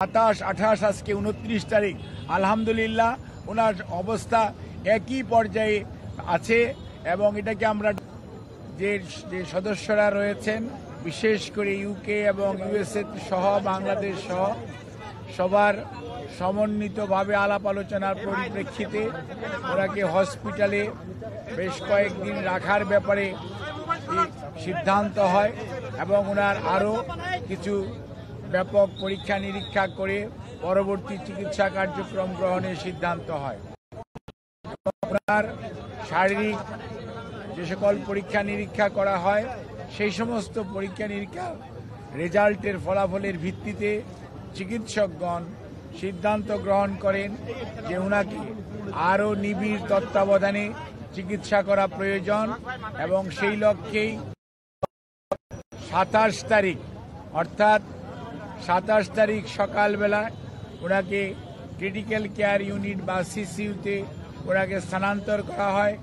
27, 28 আজকে 29 তারিখ আলহামদুলিল্লাহ ওনার অবস্থা একই পর্যায়ে আছে এবং এটাকে আমরা যে সদস্যরা রয়েছেন বিশেষ করে ইউকে এবং ইউএসএ সহ বাংলাদেশ সহ সবার সমন্বিতভাবে আলাপ আলোচনার পরিপ্রেক্ষিতে ওনাকে হসপিটালে বেশ কয়েকদিন রাখার ব্যাপারে সিদ্ধান্ত হয় এবং ওনার আরও কিছু ব্যাপক পরীক্ষা নিরীক্ষা করে পরবর্তী চিকিৎসা কার্যক্রম গ্রহণের সিদ্ধান্ত হয়। ওনার শারীরিক যে সকল পরীক্ষা নিরীক্ষা করা হয় সেই সমস্ত পরীক্ষা নিরীক্ষা রেজাল্টের ফলাফলের ভিত্তিতে চিকিৎসকগণ সিদ্ধান্ত গ্রহণ করেন যে ওনাকে আরও নিবিড় তত্ত্বাবধানে চিকিৎসা করা প্রয়োজন এবং সেই লক্ষ্যেই 27 তারিখ অর্থাৎ 27 তারিখ সকালবেলা ওনাকে ক্রিটিক্যাল কেয়ার ইউনিট বা সিসিইউতে ওনাকে স্থানান্তর করা হয়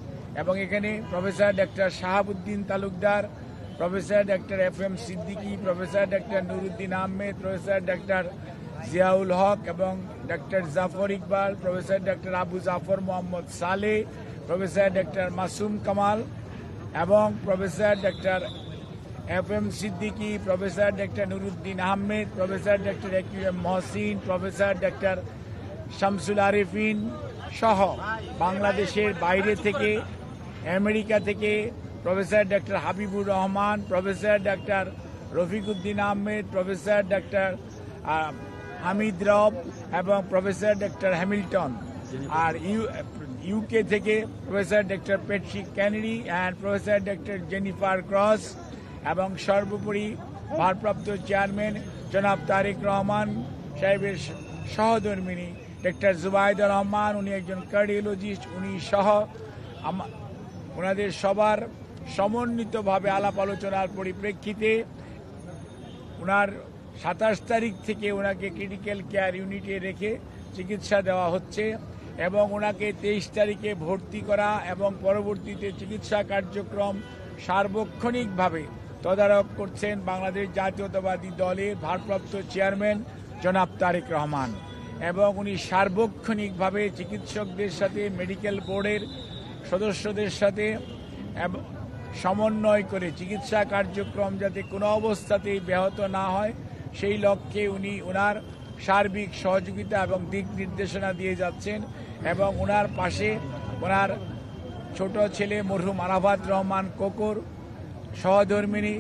এবং এখানে professor doctor Shahabuddin Talukdar, professor doctor FM Siddiqui, professor doctor Nuruddin Ahmed, professor doctor Ziaul Haque এবং doctor Jafar Iqbal, professor doctor Abu Jafar Mohammad Saleh, professor doctor Masum Kamal এবং professor doctor FM Siddiqui, professor doctor Nuruddin Ahmed, professor doctor AQM Mohsin, professor doctor Shamsul Arefin সহ বাংলাদেশের বাইরে থেকে আমেরিকা থেকে professor doctor Habibur Rahman, professor doctor Rafiquddin Ahmed, professor doctor Hamid Rab এবং professor doctor Hamilton, আর UK থেকে professor doctor Patrick Kennedy and professor doctor Jennifer cross এবং সর্বোপরি ভারপ্রাপ্ত চেয়ারম্যান জনাব তারেক রহমান সাহেবের সহধর্মিনী ডক্টর জুবাইদুর রহমান, উনি একজন কার্ডিওলজিস্ট, উনি সহ ওনাদের সবার সমন্বিতভাবে আলাপ আলোচনার পরিপ্রেক্ষিতে ওনার 27 তারিখ থেকে ওনাকে ক্রিটিক্যাল কেয়ার ইউনিটে রেখে চিকিৎসা দেওয়া হচ্ছে এবং ওনাকে 23 তারিখে ভর্তি করা এবং পরবর্তীতে চিকিৎসা কার্যক্রম সার্বক্ষণিকভাবে তদারক করছেন বাংলাদেশ জাতীয়তাবাদী দলের ভারপ্রাপ্ত চেয়ারম্যান জনাব তারেক রহমান এবং উনি সার্বক্ষণিকভাবে চিকিৎসকদের সাথে মেডিকেল বোর্ডের সদস্যদের সাথে সমন্বয় করে চিকিৎসা কার্যক্রম যাতে কোনো অবস্থাতেই ব্যাহত না হয় সেই লক্ষ্যে উনি ওনার সার্বিক সহযোগিতা এবং দিক নির্দেশনা দিয়ে যাচ্ছেন এবং ওনার পাশে ওনার ছোট ছেলে মরহুম আরাফাত রহমান কোকর, সহধর্মিনী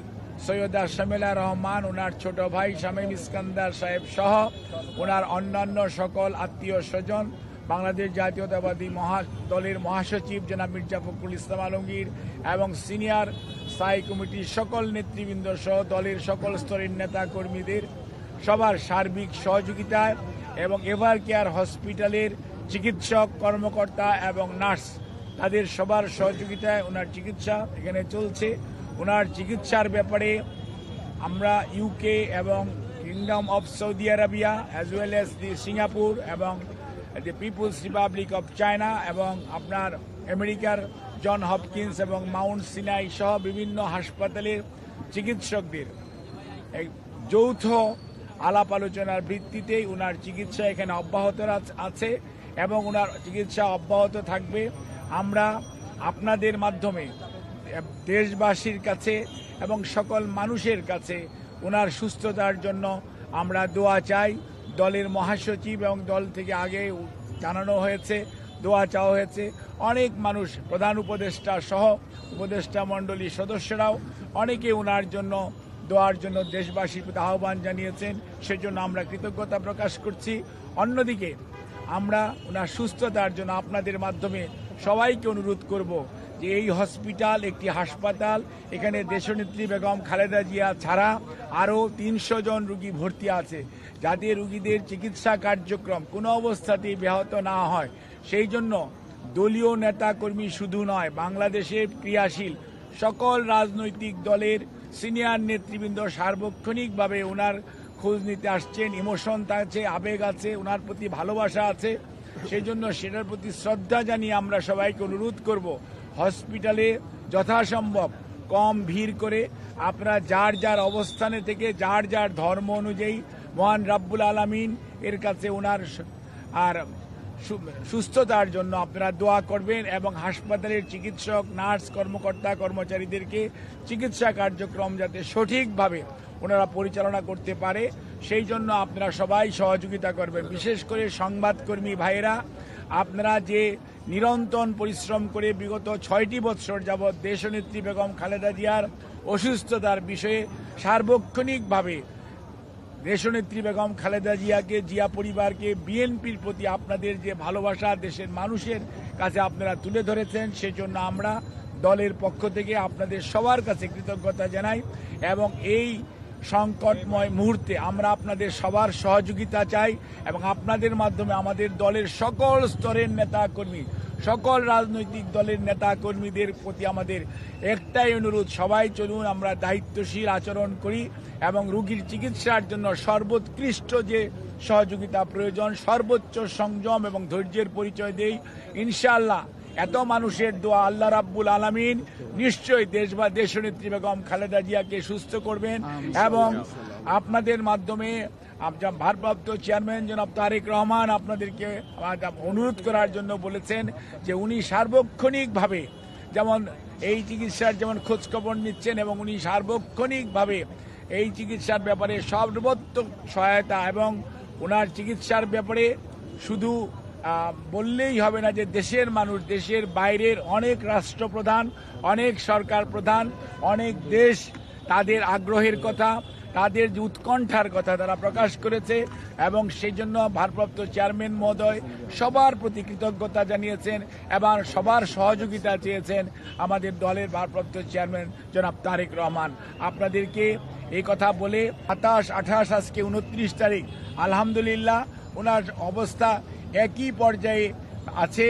সৈয়দা শামিলা রহমান, ওনার ছোট ভাই শামীম ইস্কান্দার সাহেব সহ ওনার অন্যান্য সকল আত্মীয় স্বজন, বাংলাদেশ জাতীয়তাবাদী দলের মহাসচিব জনাব মির্জা ফখরুল ইসলাম আলমগীর এবং সিনিয়র স্থায়ী কমিটির সকল নেতৃবৃন্দ সহ দলের সকল স্তরের নেতা কর্মীদের সবার সার্বিক সহযোগিতায় এবং এভার কেয়ার হসপিটালের চিকিৎসক কর্মকর্তা এবং নার্স তাদের সবার সহযোগিতায় ওনার চিকিৎসা এখানে চলছে। ওনার চিকিৎসার ব্যাপারে আমরা ইউকে এবং kingdom of Saudi Arabia as well as the Singapore এবং দি পিপুলস রিপাবলিক অফ চায়না এবং আপনার আমেরিকার জন হপকিন্স এবং মাউন্ট সিনাই সহ বিভিন্ন হাসপাতালের চিকিৎসকদের যৌথ আলাপ আলোচনার ভিত্তিতেই ওনার চিকিৎসা এখানে অব্যাহত আছে এবং ওনার চিকিৎসা অব্যাহত থাকবে। আমরা আপনাদের মাধ্যমে দেশবাসীর কাছে এবং সকল মানুষের কাছে ওনার সুস্থতার জন্য আমরা দোয়া চাই। দলের মহাসচিব এবং দল থেকে আগে জানানো হয়েছে, দোয়া চাওয়া হয়েছে। অনেক মানুষ, প্রধান উপদেষ্টা সহ উপদেষ্টা মণ্ডলীর সদস্যরাও অনেকে ওনার জন্য দোয়ার জন্য দেশবাসীর প্রতি আহ্বান জানিয়েছেন, সেজন্য আমরা কৃতজ্ঞতা প্রকাশ করছি। অন্যদিকে আমরা ওনার সুস্থতার জন্য আপনাদের মাধ্যমে সবাইকে অনুরোধ করব যে এই হসপিটাল একটি হাসপাতাল, এখানে দেশনেত্রী বেগম খালেদা জিয়া ছাড়া আরও 300 জন রুগী ভর্তি আছে, যাতে রুগীদের চিকিৎসা কার্যক্রম কোনো অবস্থাতেই ব্যাহত না হয় সেই জন্য দলীয় নেতাকর্মী শুধু নয়, বাংলাদেশের ক্রিয়াশীল সকল রাজনৈতিক দলের সিনিয়র নেতৃবৃন্দ সার্বক্ষণিকভাবে ওনার খোঁজ নিতে আসছেন। ইমোশন আছে, আবেগ আছে, ওনার প্রতি ভালোবাসা আছে, সেই জন্য সেটার প্রতি শ্রদ্ধা জানিয়ে আমরা সবাইকে অনুরোধ করব হসপিটালে যথাসম্ভব কম ভিড় করে আপনারা যার যার অবস্থানে থেকে যার যার ধর্ম অনুযায়ী মহান রাব্বুল আলামিন এর কাছে ওনার আর সুস্থতার জন্য আপনারা দোয়া করবেন এবং হাসপাতালের চিকিৎসক, নার্স, কর্মকর্তা, কর্মচারীদেরকে চিকিৎসা কার্যক্রম যাতে সঠিকভাবে ওনারা পরিচালনা করতে পারে সেই জন্য আপনারা সবাই সহযোগিতা করবেন। বিশেষ করে সংবাদকর্মী ভাইয়েরা, আপনারা যে নিরন্তর পরিশ্রম করে বিগত 6টি বৎসর যাবৎ দেশনেত্রী বেগম খালেদা জিয়ার অসুস্থতার বিষয়ে সার্বক্ষণিকভাবে দেশনেত্রী বেগম খালেদা জিয়াকে, জিয়া পরিবারকে, বিএনপির প্রতি আপনাদের যে ভালোবাসা দেশের মানুষের কাছে আপনারা তুলে ধরেছেন, সেজন্য আমরা দলের পক্ষ থেকে আপনাদের সবার কাছে কৃতজ্ঞতা জানাই এবং এই সংকটময় মুহূর্তে আমরা আপনাদের সবার সহযোগিতা চাই এবং আপনাদের মাধ্যমে আমাদের দলের সকল স্তরের নেতা কর্মী, সকল রাজনৈতিক দলের নেতা কর্মীদের প্রতি আমাদের একটাই অনুরোধ, সবাই চলুন আমরা দায়িত্বশীল আচরণ করি এবং রোগীর চিকিৎসার জন্য সর্বোৎকৃষ্ট যে সহযোগিতা প্রয়োজন সর্বোচ্চ সংযম এবং ধৈর্যের পরিচয় দেই। ইনশাআল্লাহ এত মানুষের দোয়া আল্লাহ রাব্বুল আলামিন নিশ্চয়ই দেশনেত্রী বেগম খালেদা জিয়াকে সুস্থ করবেন এবং আপনাদের মাধ্যমে ভারপ্রাপ্ত চেয়ারম্যান জনাব তারেক রহমান আপনাদেরকে অনুরোধ করার জন্য বলেছেন যে উনি সার্বক্ষণিকভাবে যেমন এই চিকিৎসার যেমন খোঁজখবর নিচ্ছেন এবং উনি সার্বক্ষণিকভাবে এই চিকিৎসার ব্যাপারে সর্বোত্তম সহায়তা এবং ওনার চিকিৎসার ব্যাপারে শুধু বললেই হবে না যে দেশের মানুষ, দেশের বাইরের অনেক রাষ্ট্রপ্রধান, অনেক সরকার প্রধান, অনেক দেশ তাদের আগ্রহের কথা, তাদের যে উৎকণ্ঠার কথা তারা প্রকাশ করেছে এবং সেই জন্য ভারপ্রাপ্ত চেয়ারম্যান মহোদয় সবার প্রতি কৃতজ্ঞতা জানিয়েছেন এবং সবার সহযোগিতা চেয়েছেন আমাদের দলের ভারপ্রাপ্ত চেয়ারম্যান জনাব তারেক রহমান। আপনাদেরকে এই কথা বলে 27, 28 আজকে 29 তারিখ আলহামদুলিল্লাহ ওনার অবস্থা একই পর্যায়ে আছে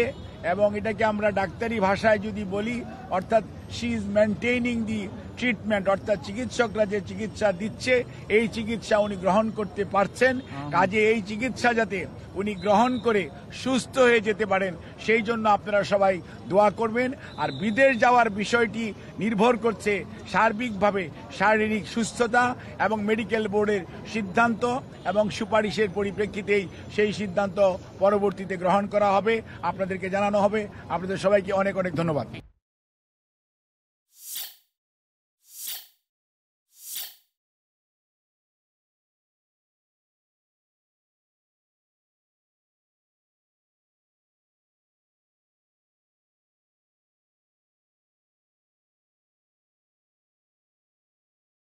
এবং এটাকে আমরা ডাক্তারি ভাষায় যদি বলি অর্থাৎ শি ইজ মেনটেইনিং দি ট্রিটমেন্ট, অর্থাৎ চিকিৎসকরা যে চিকিৎসা দিচ্ছে এই চিকিৎসা উনি গ্রহণ করতে পারছেন। কাজে এই চিকিৎসা যাতে উনি গ্রহণ করে সুস্থ হয়ে যেতে পারেন সেই জন্য আপনারা সবাই দোয়া করবেন। আর বিদেশ যাওয়ার বিষয়টি নির্ভর করছে সার্বিকভাবে শারীরিক সুস্থতা এবং মেডিকেল বোর্ডের সিদ্ধান্ত এবং সুপারিশের পরিপ্রেক্ষিতেই সেই সিদ্ধান্ত পরবর্তীতে গ্রহণ করা হবে, আপনাদেরকে জানানো হবে। আপনাদের সবাইকে অনেক অনেক ধন্যবাদ।